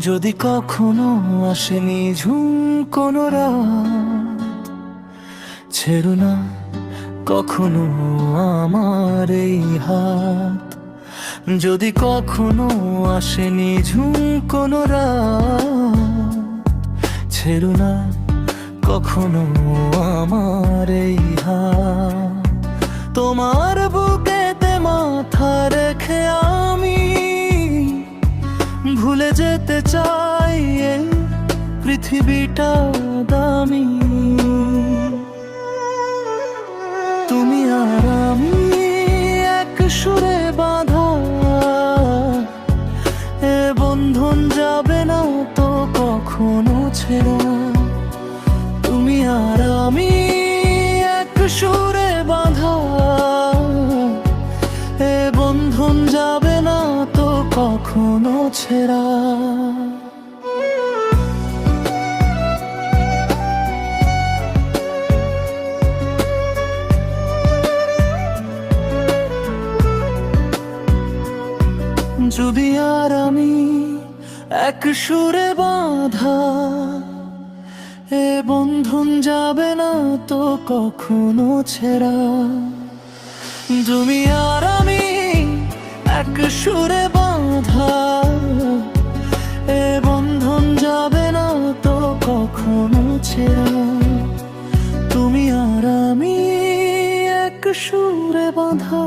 যদি কখনো আসেনি ঝুম কোনো রাত, ছেড়ো না কখনো আমার এই হাত। যদি কখনো আসেনি ঝুম কোনো রাত, ছেড়ো না কখনো আমার এই হাত। তোমার বুকেতে মাথা রেখে আমি ভুলে যেতে চাই এই পৃথিবীটা দামি। তুমি আর আমি এক সুরে বাঁধা, এ বন্ধন যাবে না তো কখনো ছেড়া। তুমি আর আমি এক সুরে বাঁধা, এ বন্ধন যাবে না তো কখনো ছেড়া। যদি আর আমি এক সুরে বাঁধা, এ বন্ধন যাবে না তো কখনো ছেড়া। তুমি আর আমি এক সুরে বাঁধা, এ বন্ধন যাবে না তো কখনো ছেড়া। তুমি আর আমি এক সুরে বাঁধা,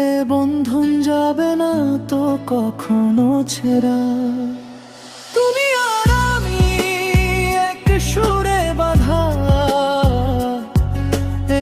এ বন্ধন যাবে না তো কখনো ছেড়া।